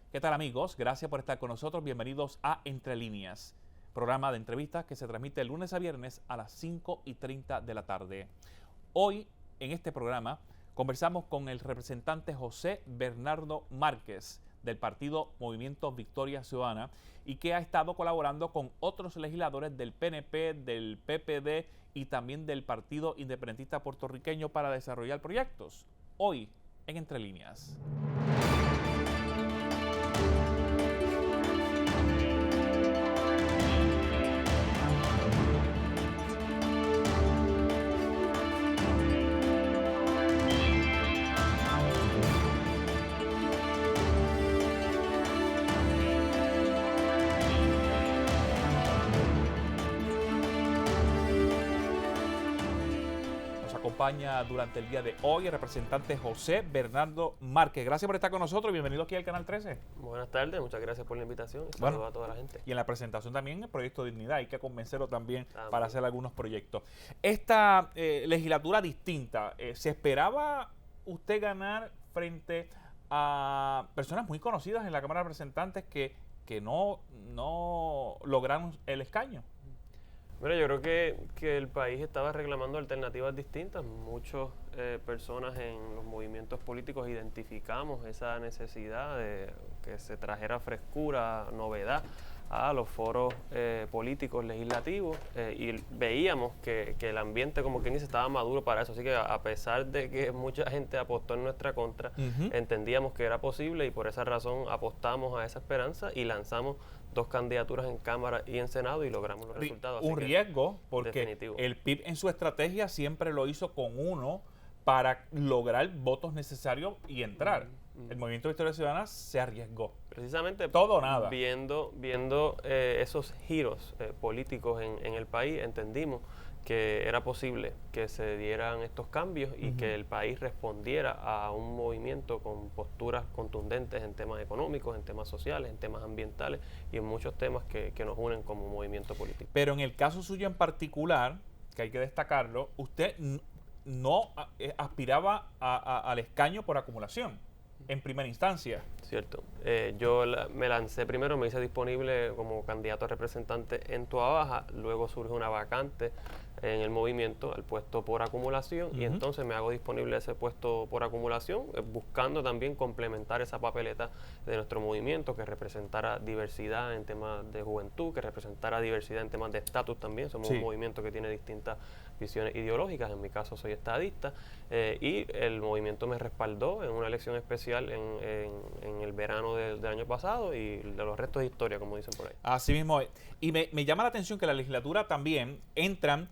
¿Qué tal, amigos? Gracias por estar con nosotros. Bienvenidos a Entre Líneas, programa de entrevistas que se transmite de lunes a viernes a las 5:30 de la tarde. Hoy, en este programa, conversamos con el representante José Bernardo Márquez del partido Movimiento Victoria Ciudadana y que ha estado colaborando con otros legisladores del PNP, del PPD y también del Partido Independentista Puertorriqueño para desarrollar proyectos. Hoy, en Entre Líneas. Acompaña durante el día de hoy el representante José Bernardo Márquez. Gracias por estar con nosotros. Bienvenido aquí al Canal 13. Buenas tardes, muchas gracias por la invitación y saludos a toda la gente. Y en la presentación también el proyecto Dignidad. Hay que convencerlo también para hacer algunos proyectos. Esta legislatura distinta, ¿se esperaba usted ganar frente a personas muy conocidas en la Cámara de Representantes que no lograron el escaño? Mira, yo creo que el país estaba reclamando alternativas distintas. Muchas personas en los movimientos políticos identificamos esa necesidad de que se trajera frescura, novedad a los foros políticos legislativos y veíamos que el ambiente, como quien dice, estaba maduro para eso. Así que a pesar de que mucha gente apostó en nuestra contra, entendíamos que era posible y por esa razón apostamos a esa esperanza y lanzamos 2 candidaturas en Cámara y en Senado y logramos los resultados. Un riesgo, porque definitivo. El PIB en su estrategia siempre lo hizo con uno para lograr votos necesarios y entrar. El Movimiento Victoria Ciudadana se arriesgó. Precisamente todo o nada. Viendo esos giros políticos en el país, entendimos que era posible que se dieran estos cambios y que el país respondiera a un movimiento con posturas contundentes en temas económicos, en temas sociales, en temas ambientales y en muchos temas que nos unen como movimiento político. Pero en el caso suyo en particular, que hay que destacarlo, usted no aspiraba al escaño por acumulación en primera instancia. Cierto. Yo me lancé primero, me hice disponible como candidato a representante en Toabaja, luego surge una vacante en el movimiento, el puesto por acumulación, y entonces me hago disponible ese puesto por acumulación, buscando también complementar esa papeleta de nuestro movimiento, que representara diversidad en temas de juventud, que representara diversidad en temas de estatus también. Somos un movimiento que tiene distintas visiones ideológicas, en mi caso soy estadista, y el movimiento me respaldó en una elección especial en el verano del año pasado y de los restos de historia, como dicen por ahí. Así mismo es. Y me llama la atención que la legislatura también entran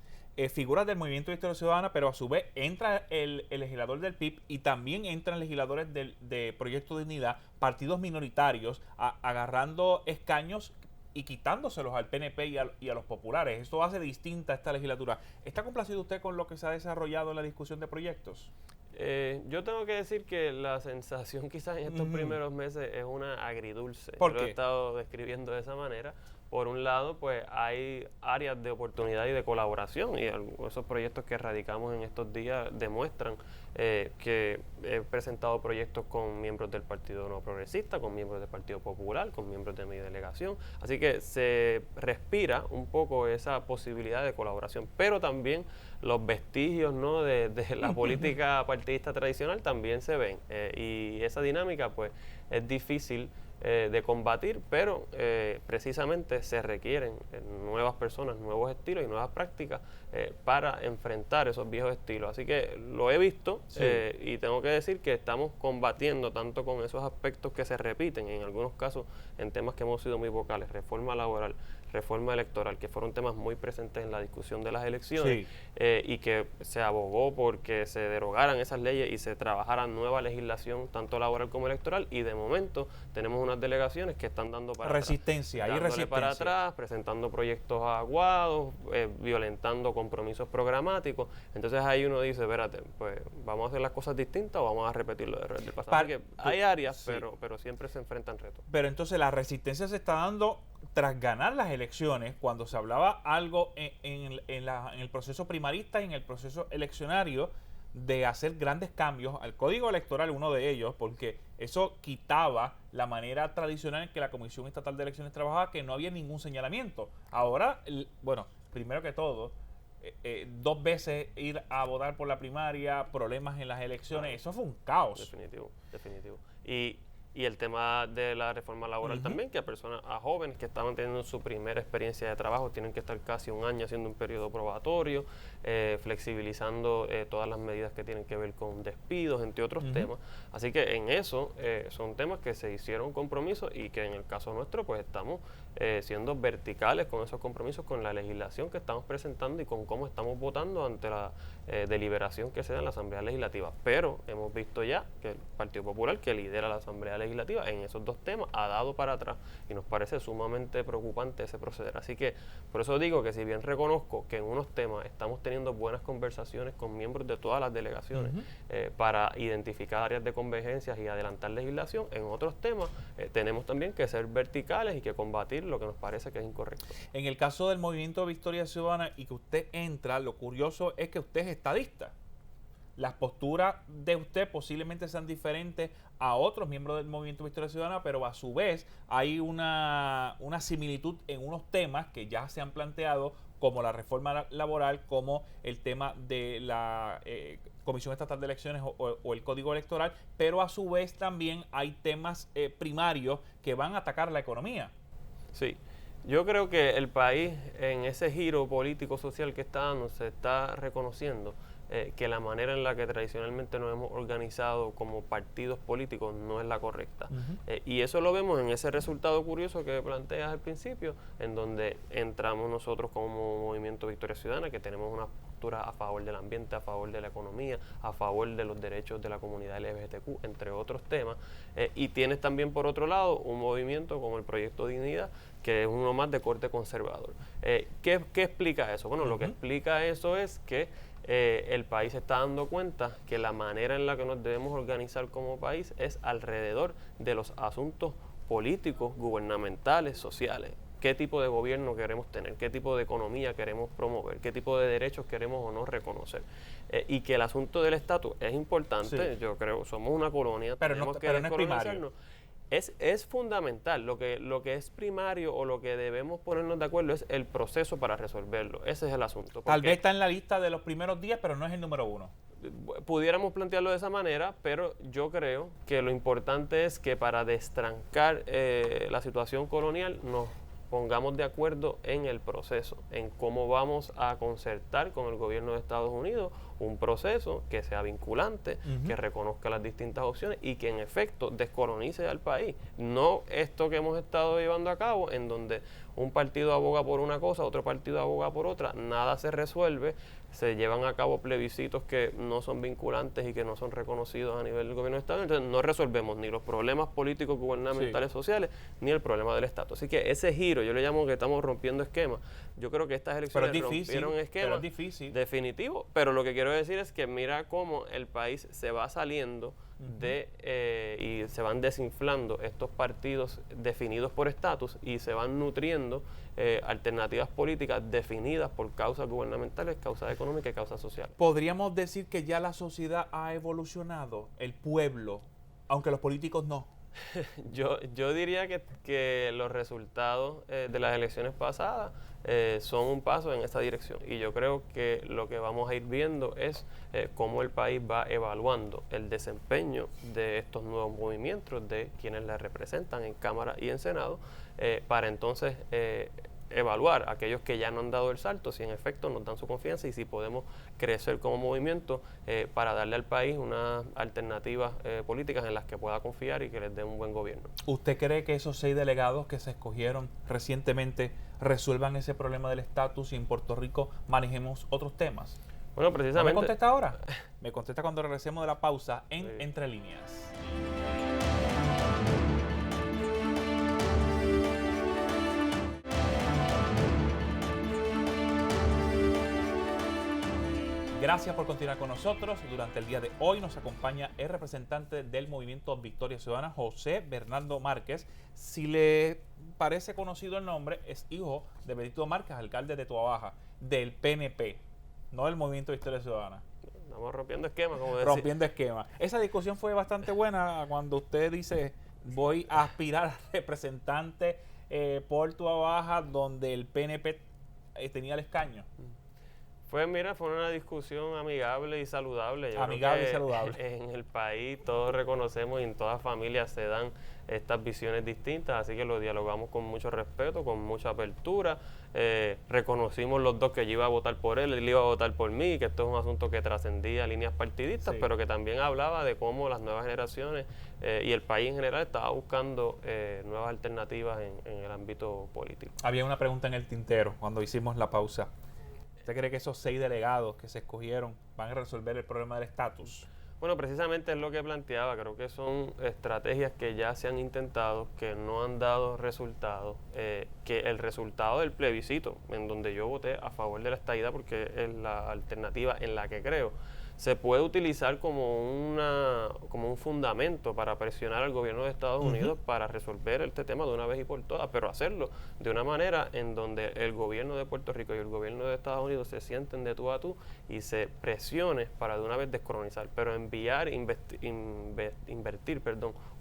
figuras del Movimiento de Victoria Ciudadana, pero a su vez entra el legislador del PIB y también entran legisladores de Proyecto Dignidad, partidos minoritarios, agarrando escaños y quitándoselos al PNP y a los populares. Esto hace distinta esta legislatura. ¿Está complacido usted con lo que se ha desarrollado en la discusión de proyectos? Yo tengo que decir que la sensación quizás en estos primeros meses es una agridulce. ¿Por qué? Lo he estado describiendo de esa manera. Por un lado, pues hay áreas de oportunidad y de colaboración y esos proyectos que radicamos en estos días demuestran que he presentado proyectos con miembros del Partido No Progresista, con miembros del Partido Popular, con miembros de mi delegación. Así que se respira un poco esa posibilidad de colaboración, pero también los vestigios, ¿no?, de la política partidista tradicional también se ven y esa dinámica pues es difícil de combatir, pero precisamente se requieren nuevas personas, nuevos estilos y nuevas prácticas para enfrentar esos viejos estilos. Así que lo he visto y tengo que decir que estamos combatiendo tanto con esos aspectos que se repiten, en algunos casos en temas que hemos sido muy vocales, reforma laboral, reforma electoral, que fueron temas muy presentes en la discusión de las elecciones y que se abogó porque se derogaran esas leyes y se trabajara nueva legislación, tanto laboral como electoral, y de momento tenemos unas delegaciones que están dando para resistencia, atrás, para atrás, presentando proyectos aguados, violentando compromisos programáticos. Entonces ahí uno dice, espérate, pues vamos a hacer las cosas distintas o vamos a repetir lo del pasado. Porque hay áreas, pero siempre se enfrentan retos. Pero entonces la resistencia se está dando tras ganar las elecciones, cuando se hablaba algo en el proceso primarista y en el proceso eleccionario, de hacer grandes cambios al código electoral, uno de ellos, porque eso quitaba la manera tradicional en que la Comisión Estatal de Elecciones trabajaba, que no había ningún señalamiento. Ahora, bueno, primero que todo, 2 veces ir a votar por la primaria, problemas en las elecciones, eso fue un caos. Definitivo, definitivo. Y el tema de la reforma laboral también, que a jóvenes que estaban teniendo su primera experiencia de trabajo tienen que estar casi un año haciendo un periodo probatorio, flexibilizando todas las medidas que tienen que ver con despidos, entre otros temas. Así que en eso son temas que se hicieron compromisos y que en el caso nuestro pues estamos siendo verticales con esos compromisos, con la legislación que estamos presentando y con cómo estamos votando ante la deliberación que se da en la Asamblea Legislativa. Pero hemos visto ya que el Partido Popular, que lidera la Asamblea Legislativa, en esos 2 temas ha dado para atrás y nos parece sumamente preocupante ese proceder. Así que por eso digo que si bien reconozco que en unos temas estamos teniendo buenas conversaciones con miembros de todas las delegaciones para identificar áreas de convergencias y adelantar legislación, en otros temas tenemos también que ser verticales y que combatir lo que nos parece que es incorrecto. En el caso del Movimiento Victoria Ciudadana y que usted entra, lo curioso es que usted es estadista. Las posturas de usted posiblemente sean diferentes a otros miembros del Movimiento Victoria Ciudadana, pero a su vez hay una similitud en unos temas que ya se han planteado, como la reforma laboral, como el tema de la Comisión Estatal de Elecciones o el Código Electoral, pero a su vez también hay temas primarios que van a atacar la economía. Sí. Yo creo que el país, en ese giro político-social que está dando, se está reconociendo que la manera en la que tradicionalmente nos hemos organizado como partidos políticos no es la correcta. Y eso lo vemos en ese resultado curioso que planteas al principio, en donde entramos nosotros como Movimiento Victoria Ciudadana, que tenemos una postura a favor del ambiente, a favor de la economía, a favor de los derechos de la comunidad LGBTQ, entre otros temas. Y tienes también, por otro lado, un movimiento como el Proyecto Dignidad, que es uno más de corte conservador. ¿Qué explica eso? Bueno, lo que explica eso es que el país se está dando cuenta que la manera en la que nos debemos organizar como país es alrededor de los asuntos políticos, gubernamentales, sociales. ¿Qué tipo de gobierno queremos tener? ¿Qué tipo de economía queremos promover? ¿Qué tipo de derechos queremos o no reconocer? Y que el asunto del estatus es importante, sí. Yo creo, somos una colonia, pero no es primario. Es fundamental. Lo que es primario o lo que debemos ponernos de acuerdo es el proceso para resolverlo. Ese es el asunto. Tal vez está en la lista de los primeros 10, pero no es el número 1. Pudiéramos plantearlo de esa manera, pero yo creo que lo importante es que para destrancar la situación colonial nos pongamos de acuerdo en el proceso, en cómo vamos a concertar con el gobierno de Estados Unidos un proceso que sea vinculante, que reconozca las distintas opciones y que en efecto descolonice al país. No esto que hemos estado llevando a cabo, en donde un partido aboga por una cosa, otro partido aboga por otra, nada se resuelve, se llevan a cabo plebiscitos que no son vinculantes y que no son reconocidos a nivel del gobierno de Estado, entonces no resolvemos ni los problemas políticos, gubernamentales, sociales, ni el problema del Estado. Así que ese giro, yo le llamo que estamos rompiendo esquemas. Yo creo que estas elecciones rompieron esquemas. Pero es difícil. Definitivo, pero lo que quiero decir es que mira cómo el país se va saliendo y se van desinflando estos partidos definidos por estatus y se van nutriendo alternativas políticas definidas por causas gubernamentales, causas económicas y causas sociales. ¿Podríamos decir que ya la sociedad ha evolucionado, el pueblo, aunque los políticos no? Yo diría que los resultados de las elecciones pasadas son un paso en esta dirección y yo creo que lo que vamos a ir viendo es cómo el país va evaluando el desempeño de estos nuevos movimientos, de quienes la representan en Cámara y en Senado, para entonces evaluar a aquellos que ya no han dado el salto, si en efecto nos dan su confianza y si podemos crecer como movimiento para darle al país unas alternativas políticas en las que pueda confiar y que les dé un buen gobierno. ¿Usted cree que esos 6 delegados que se escogieron recientemente resuelvan ese problema del estatus y en Puerto Rico manejemos otros temas? Bueno, precisamente. ¿No me contesta ahora? Me contesta cuando regresemos de la pausa en Entre Líneas. Gracias por continuar con nosotros. Durante el día de hoy nos acompaña el representante del Movimiento Victoria Ciudadana, José Bernardo Márquez. Si le parece conocido el nombre, es hijo de Benito Márquez, alcalde de Toabaja, del PNP, no del Movimiento Victoria Ciudadana. Estamos rompiendo esquemas, como decía. Rompiendo esquemas. Esa discusión fue bastante buena cuando usted dice, voy a aspirar a representante por Toa Baja, donde el PNP tenía el escaño. Pues mira, fue una discusión amigable y saludable. Yo Amigable creo y que saludable. en el país todos reconocemos y en todas familias se dan estas visiones distintas, así que lo dialogamos con mucho respeto, con mucha apertura. Reconocimos los dos que yo iba a votar por él iba a votar por mí, que esto es un asunto que trascendía líneas partidistas, Sí. pero que también hablaba de cómo las nuevas generaciones y el país en general estaba buscando nuevas alternativas en el ámbito político. Había una pregunta en el tintero cuando hicimos la pausa. ¿Usted cree que esos 6 delegados que se escogieron van a resolver el problema del estatus? Bueno, precisamente es lo que planteaba. Creo que son estrategias que ya se han intentado, que no han dado resultados, que el resultado del plebiscito, en donde yo voté a favor de la estadidad porque es la alternativa en la que creo, se puede utilizar como un fundamento para presionar al gobierno de Estados Unidos para resolver este tema de una vez y por todas, pero hacerlo de una manera en donde el gobierno de Puerto Rico y el gobierno de Estados Unidos se sienten de tú a tú y se presione para de una vez descolonizar, pero enviar, invertir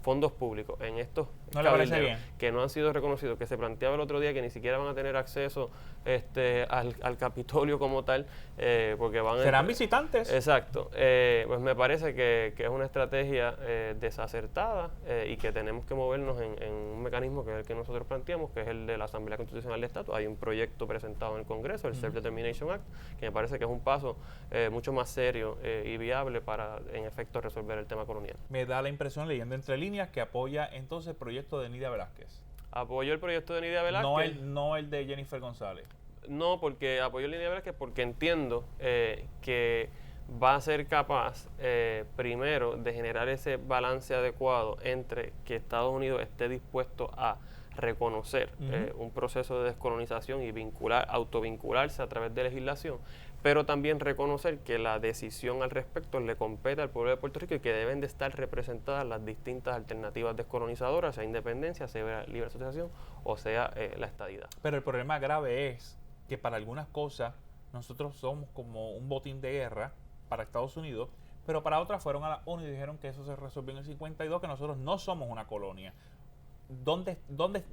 fondos públicos en estos ¿No le parece cabilderos bien? que no han sido reconocidos, que se planteaba el otro día que ni siquiera van a tener acceso al Capitolio como tal, porque van ¿Serán visitantes? Exacto. Pues me parece que es una estrategia desacertada y que tenemos que movernos en un mecanismo que es el que nosotros planteamos, que es el de la Asamblea Constitucional de Estatus. Hay un proyecto presentado en el Congreso, el Self-Determination Act, que me parece que es un paso mucho más serio y viable para, en efecto, resolver el tema colonial. Me da la impresión, leyendo entre líneas, que apoya entonces el proyecto de Nidia Velázquez. Apoyo el proyecto de Nidia Velázquez. No el de Jennifer González. No, porque apoyo a Nidia Velázquez porque entiendo que va a ser capaz, primero, de generar ese balance adecuado entre que Estados Unidos esté dispuesto a reconocer un proceso de descolonización y autovincularse a través de legislación, pero también reconocer que la decisión al respecto le compete al pueblo de Puerto Rico y que deben de estar representadas las distintas alternativas descolonizadoras, sea independencia, sea libre asociación o sea la estadidad. Pero el problema grave es que para algunas cosas nosotros somos como un botín de guerra para Estados Unidos, pero para otras fueron a la ONU y dijeron que eso se resolvió en el 52, que nosotros no somos una colonia. ¿Dónde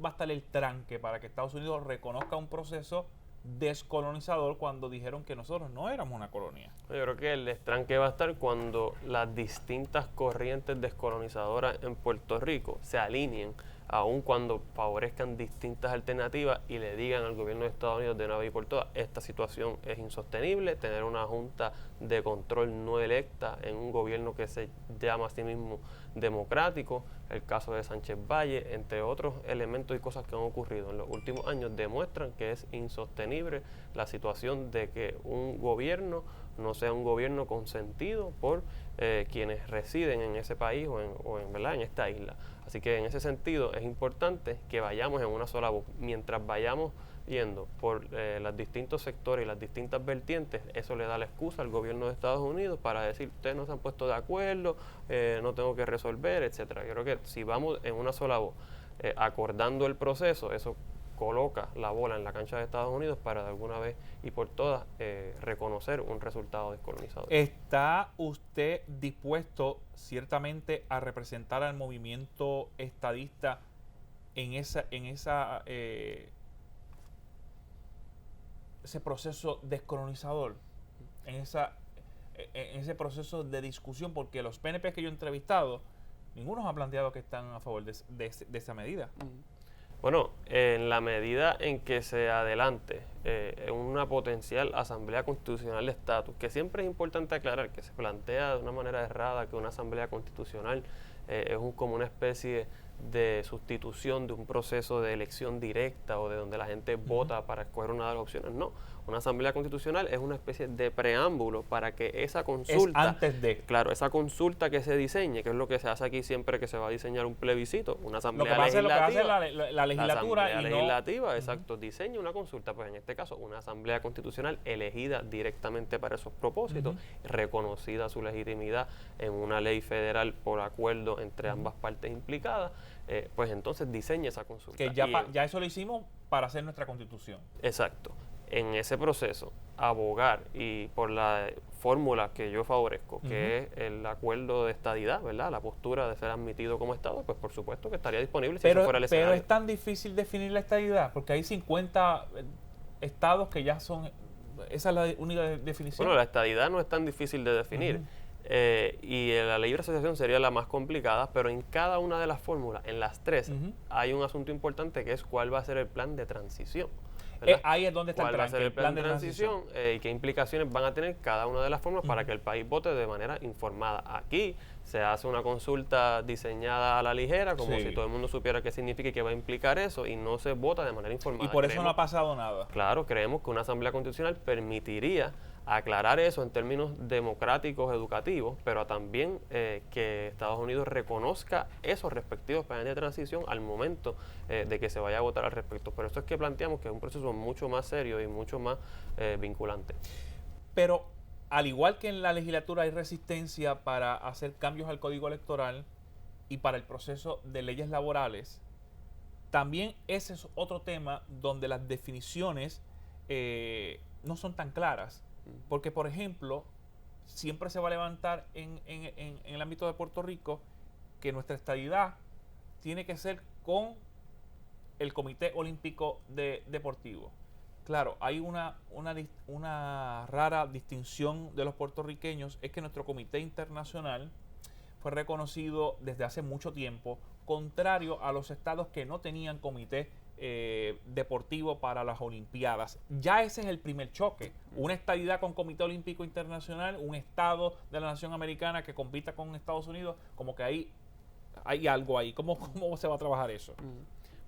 va a estar el tranque para que Estados Unidos reconozca un proceso descolonizador cuando dijeron que nosotros no éramos una colonia? Yo creo que el destranque va a estar cuando las distintas corrientes descolonizadoras en Puerto Rico se alineen, aun cuando favorezcan distintas alternativas y le digan al gobierno de Estados Unidos de una vez y por todas, esta situación es insostenible, tener una junta de control no electa en un gobierno que se llama a sí mismo democrático, el caso de Sánchez Valle, entre otros elementos y cosas que han ocurrido en los últimos años, demuestran que es insostenible la situación de que un gobierno no sea un gobierno consentido por quienes residen en ese país ¿verdad? En esta isla. Así que en ese sentido es importante que vayamos en una sola voz. Mientras vayamos yendo por los distintos sectores y las distintas vertientes, eso le da la excusa al gobierno de Estados Unidos para decir, ustedes no se han puesto de acuerdo, no tengo que resolver, etcétera. Yo creo que si vamos en una sola voz, acordando el proceso, eso coloca la bola en la cancha de Estados Unidos para de alguna vez y por todas reconocer un resultado descolonizador. ¿Está usted dispuesto ciertamente a representar al movimiento estadista en ese proceso descolonizador, en ese proceso de discusión? Porque los PNP que yo he entrevistado, ninguno ha planteado que están a favor de esa medida. Bueno, en la medida en que se adelante una potencial asamblea constitucional de estatus, que siempre es importante aclarar que se plantea de una manera errada que una asamblea constitucional es como una especie de sustitución de un proceso de elección directa o de donde la gente vota para escoger una de las opciones. No, una asamblea constitucional es una especie de preámbulo para que esa consulta, es antes de, claro, esa consulta que se diseñe, que es lo que se hace aquí siempre que se va a diseñar un plebiscito, una asamblea legislativa. Lo que hace la legislatura. La asamblea legislativa, exacto, diseña una consulta, pues en este caso una asamblea constitucional elegida directamente para esos propósitos, reconocida su legitimidad en una ley federal por acuerdo entre ambas partes implicadas, pues entonces diseña esa consulta. Que ya eso lo hicimos para hacer nuestra constitución. Exacto. En ese proceso, abogar y por la fórmula que yo favorezco, que es el acuerdo de estadidad, ¿verdad? La postura de ser admitido como Estado, pues por supuesto que estaría disponible si eso fuera el escenario. Pero es tan difícil definir la estadidad, porque hay 50 estados que ya son... Esa es la única definición. Bueno, la estadidad no es tan difícil de definir. Y la libre asociación sería la más complicada, pero en cada una de las fórmulas, en las tres, hay un asunto importante que es cuál va a ser el plan de transición. Ahí es donde está ¿Cuál va a ser el plan de transición y qué implicaciones van a tener cada una de las formas para que el país vote de manera informada? Aquí se hace una consulta diseñada a la ligera, como si todo el mundo supiera qué significa y qué va a implicar eso, y no se vota de manera informada. Y por eso no ha pasado nada. Claro, creemos que una asamblea constitucional permitiría aclarar eso en términos democráticos, educativos, pero también que Estados Unidos reconozca esos respectivos planes de transición al momento de que se vaya a votar al respecto. Por eso es que planteamos que es un proceso mucho más serio y mucho más vinculante. Pero al igual que en la legislatura hay resistencia para hacer cambios al código electoral y para el proceso de leyes laborales, también ese es otro tema donde las definiciones no son tan claras. Porque, por ejemplo, siempre se va a levantar en el ámbito de Puerto Rico que nuestra estadidad tiene que ser con el Comité Olímpico Deportivo. Claro, hay una rara distinción de los puertorriqueños, es que nuestro Comité Internacional fue reconocido desde hace mucho tiempo, contrario a los estados que no tenían comité deportivo para las Olimpiadas. Ya ese es el primer choque. Una estadidad con Comité Olímpico Internacional, un estado de la nación americana que compita con Estados Unidos, como que ahí hay algo ahí. ¿Cómo se va a trabajar eso?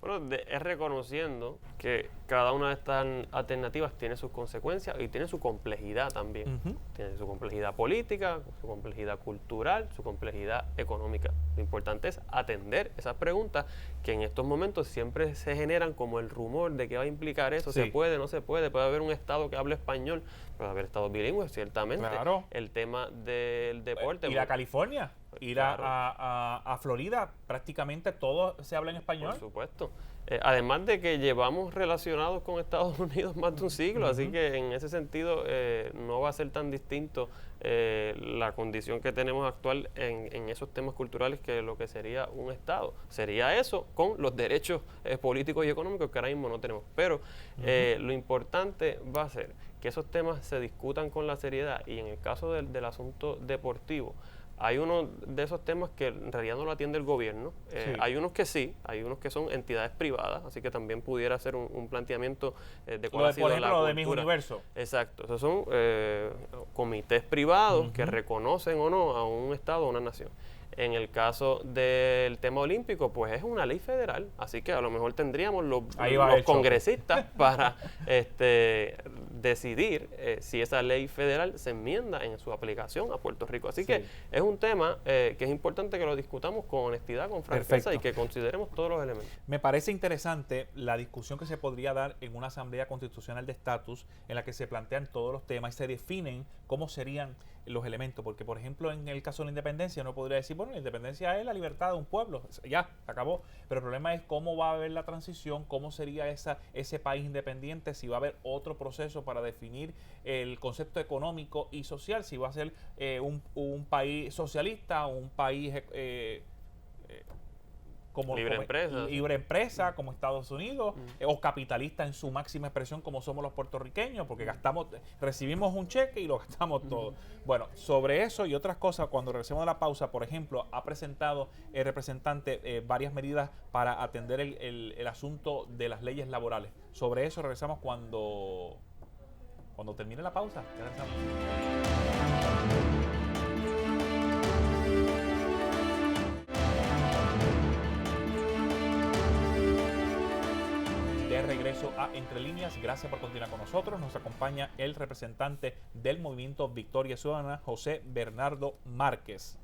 Bueno, es reconociendo que cada una de estas alternativas tiene sus consecuencias y tiene su complejidad también. Tiene su complejidad política, su complejidad cultural, su complejidad económica. Lo importante es atender esas preguntas que en estos momentos siempre se generan como el rumor de qué va a implicar eso. ¿Se puede, no se puede? Puede haber un estado que hable español, puede haber estados bilingües, ciertamente. Claro. El tema del deporte. Ir a California, ir a Florida, prácticamente todo se habla en español. Por supuesto. Además de que llevamos relacionados con Estados Unidos más de un siglo, así que en ese sentido no va a ser tan distinto la condición que tenemos actual en esos temas culturales que lo que sería un Estado. Sería eso con los derechos políticos y económicos que ahora mismo no tenemos. Pero lo importante va a ser que esos temas se discutan con la seriedad y en el caso del asunto deportivo, hay uno de esos temas que en realidad no lo atiende el gobierno. Hay unos que sí, hay unos que son entidades privadas, así que también pudiera ser un planteamiento de cuál ha sido la cultura. Por ejemplo, de Miss Universo. Exacto, esos son comités privados que reconocen o no a un Estado o una nación. En el caso del tema olímpico, pues es una ley federal, así que a lo mejor tendríamos los congresistas para decidir si esa ley federal se enmienda en su aplicación a Puerto Rico. Así que es un tema que es importante que lo discutamos con honestidad, con franqueza y que consideremos todos los elementos. Me parece interesante la discusión que se podría dar en una asamblea constitucional de estatus en la que se plantean todos los temas y se definen cómo serían los elementos, porque por ejemplo en el caso de la independencia uno podría decir, bueno, la independencia es la libertad de un pueblo, ya, se acabó, pero el problema es cómo va a haber la transición, cómo sería ese país independiente, si va a haber otro proceso para definir el concepto económico y social, si va a ser un país socialista, un país libre empresa como Estados Unidos, o capitalista en su máxima expresión como somos los puertorriqueños, porque recibimos un cheque y lo gastamos todo. Bueno, sobre eso y otras cosas, cuando regresemos a la pausa, por ejemplo, ha presentado el representante varias medidas para atender el asunto de las leyes laborales. Sobre eso regresamos cuando termine la pausa. Ya regresamos. De regreso a Entre Líneas, gracias por continuar con nosotros. Nos acompaña el representante del Movimiento Victoria Ciudadana, José Bernardo Márquez.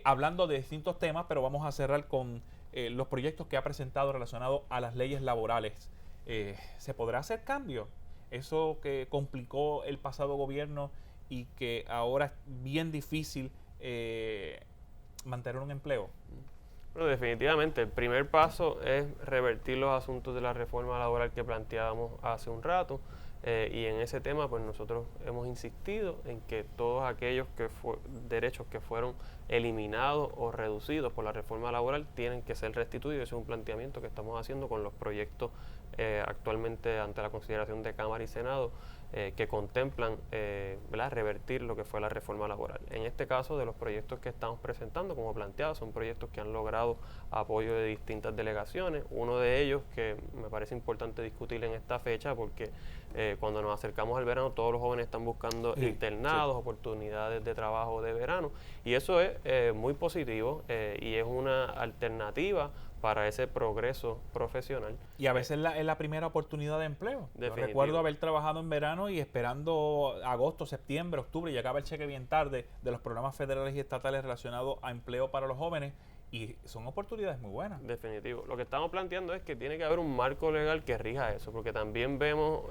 Hablando de distintos temas, pero vamos a cerrar con los proyectos que ha presentado relacionados a las leyes laborales. ¿Se podrá hacer cambio? Eso que complicó el pasado gobierno y que ahora es bien difícil mantener un empleo. Bueno, definitivamente, el primer paso es revertir los asuntos de la reforma laboral que planteábamos hace un rato. y en ese tema pues nosotros hemos insistido en que todos aquellos derechos que fueron eliminados o reducidos por la reforma laboral tienen que ser restituidos. Ese es un planteamiento que estamos haciendo con los proyectos actualmente ante la consideración de Cámara y Senado, que contemplan revertir lo que fue la reforma laboral. En este caso, de los proyectos que estamos presentando, como planteado, son proyectos que han logrado apoyo de distintas delegaciones. Uno de ellos, que me parece importante discutir en esta fecha, porque cuando nos acercamos al verano, todos los jóvenes están buscando internados, oportunidades de trabajo de verano, y eso es muy positivo y es una alternativa para ese progreso profesional. Y a veces es la primera oportunidad de empleo. Yo recuerdo haber trabajado en verano y esperando agosto, septiembre, octubre, llegaba el cheque bien tarde de los programas federales y estatales relacionados a empleo para los jóvenes, y son oportunidades muy buenas. Definitivo. Lo que estamos planteando es que tiene que haber un marco legal que rija eso, porque también vemos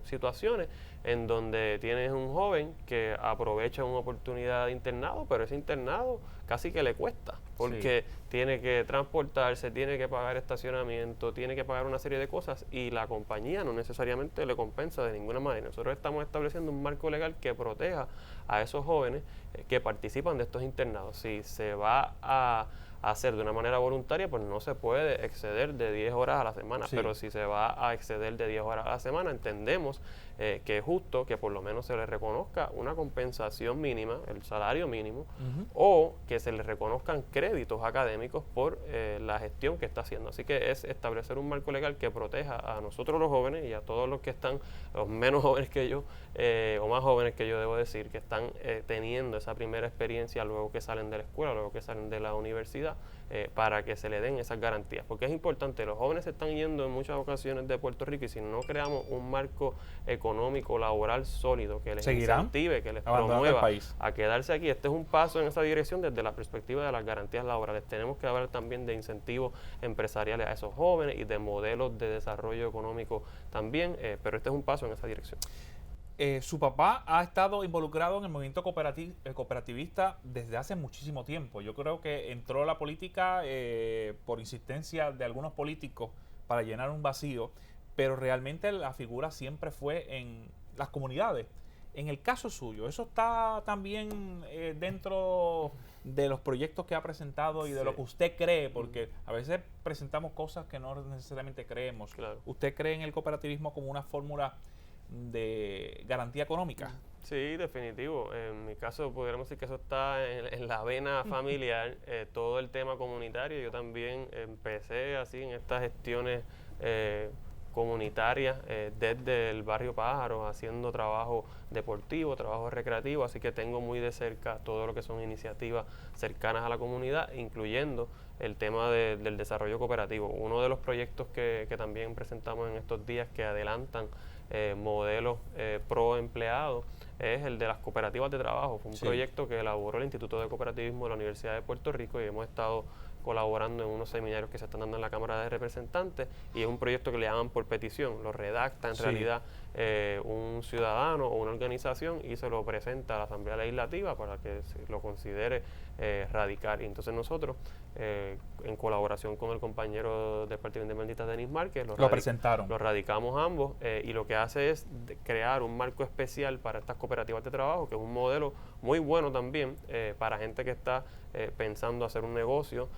situaciones en donde tienes un joven que aprovecha una oportunidad de internado, pero ese internado casi que le cuesta, porque tiene que transportarse, tiene que pagar estacionamiento, tiene que pagar una serie de cosas, y la compañía no necesariamente le compensa de ninguna manera. Nosotros estamos estableciendo un marco legal que proteja a esos jóvenes que participan de estos internados. Si se va a hacer de una manera voluntaria, pues no se puede exceder de 10 horas a la semana, pero si se va a exceder de 10 horas a la semana, entendemos que es justo que por lo menos se le reconozca una compensación mínima, el salario mínimo, o que se le reconozcan créditos académicos por la gestión que está haciendo. Así que es establecer un marco legal que proteja a nosotros los jóvenes y a todos los que están, los menos jóvenes que yo, o más jóvenes que yo debo decir, que están teniendo esa primera experiencia luego que salen de la escuela, luego que salen de la universidad, para que se le den esas garantías. Porque es importante, los jóvenes se están yendo en muchas ocasiones de Puerto Rico, y si no creamos un marco económico, laboral sólido que les incentive, que les promueva a quedarse aquí, este es un paso en esa dirección desde la perspectiva de las garantías laborales. Tenemos que hablar también de incentivos empresariales a esos jóvenes y de modelos de desarrollo económico también, pero este es un paso en esa dirección. Su papá ha estado involucrado en el movimiento cooperativista desde hace muchísimo tiempo. Yo creo que entró a la política por insistencia de algunos políticos para llenar un vacío, pero realmente la figura siempre fue en las comunidades. En el caso suyo, ¿eso está también dentro de los proyectos que ha presentado y de lo que usted cree? Porque a veces presentamos cosas que no necesariamente creemos. Claro. ¿Usted cree en el cooperativismo como una fórmula de garantía económica? Sí, definitivo. En mi caso, pudiéramos decir que eso está en la vena familiar, todo el tema comunitario. Yo también empecé así en estas gestiones comunitarias desde el barrio Pájaros, haciendo trabajo deportivo, trabajo recreativo, así que tengo muy de cerca todo lo que son iniciativas cercanas a la comunidad, incluyendo el tema del desarrollo cooperativo. Uno de los proyectos que también presentamos en estos días que adelantan modelos pro empleados es el de las cooperativas de trabajo. Fue un proyecto que elaboró el Instituto de Cooperativismo de la Universidad de Puerto Rico, y hemos estado colaborando en unos seminarios que se están dando en la Cámara de Representantes, y es un proyecto que le llaman por petición, lo redacta en realidad un ciudadano o una organización y se lo presenta a la Asamblea Legislativa para que se lo considere radicar. Y entonces nosotros, en colaboración con el compañero del Partido Independentista Denis Márquez, lo radicamos ambos, y lo que hace es crear un marco especial para estas cooperativas de trabajo, que es un modelo muy bueno también para gente que está pensando hacer un negocio,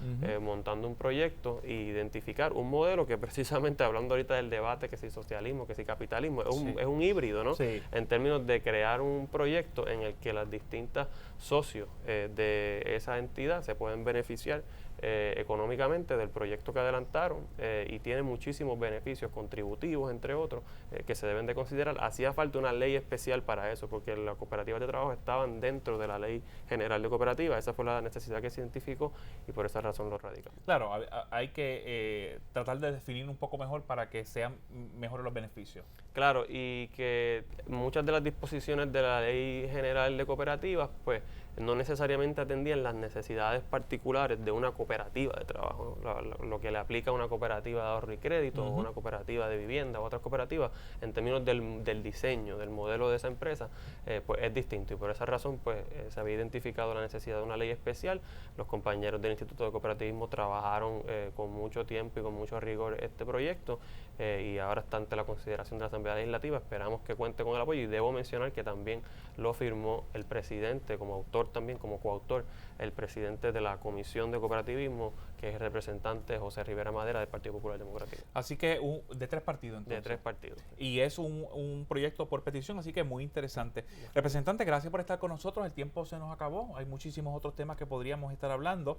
montando un proyecto, e identificar un modelo que, precisamente hablando ahorita del debate que si socialismo, que si capitalismo, es un híbrido, ¿no? En términos de crear un proyecto en el que las distintas socios de esa entidad se pueden beneficiar económicamente del proyecto que adelantaron, y tiene muchísimos beneficios contributivos, entre otros, que se deben de considerar. Hacía falta una ley especial para eso, porque las cooperativas de trabajo estaban dentro de la Ley General de Cooperativas. Esa fue la necesidad que se identificó, y por esa razón lo radicamos. Claro, hay que tratar de definir un poco mejor para que sean mejores los beneficios. Claro, y que muchas de las disposiciones de la Ley General de Cooperativas, pues no necesariamente atendían las necesidades particulares de una cooperativa de trabajo, ¿no? Lo que le aplica a una cooperativa de ahorro y crédito, o una cooperativa de vivienda, o otras cooperativas, en términos del diseño, del modelo de esa empresa, pues es distinto. Y por esa razón, pues se había identificado la necesidad de una ley especial. Los compañeros del Instituto de Cooperativismo trabajaron con mucho tiempo y con mucho rigor este proyecto, y ahora está ante la consideración de la Asamblea Legislativa. Esperamos que cuente con el apoyo, y debo mencionar que también lo firmó el presidente, como autor también, como coautor, el presidente de la Comisión de Cooperativismo, que es el representante José Rivera Madera del Partido Popular Democrático. Así que de 3 partidos entonces. De 3 partidos. Y es un proyecto por petición, así que muy interesante. Representante, gracias por estar con nosotros. El tiempo se nos acabó. Hay muchísimos otros temas que podríamos estar hablando,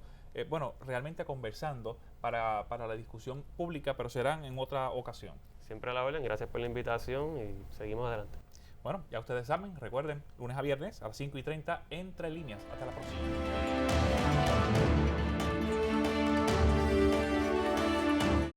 realmente conversando para la discusión pública, pero serán en otra ocasión. Siempre a la orden. Gracias por la invitación y seguimos adelante. Bueno, ya ustedes saben, recuerden, lunes a viernes a las 5:30 Entre Líneas. Hasta la próxima.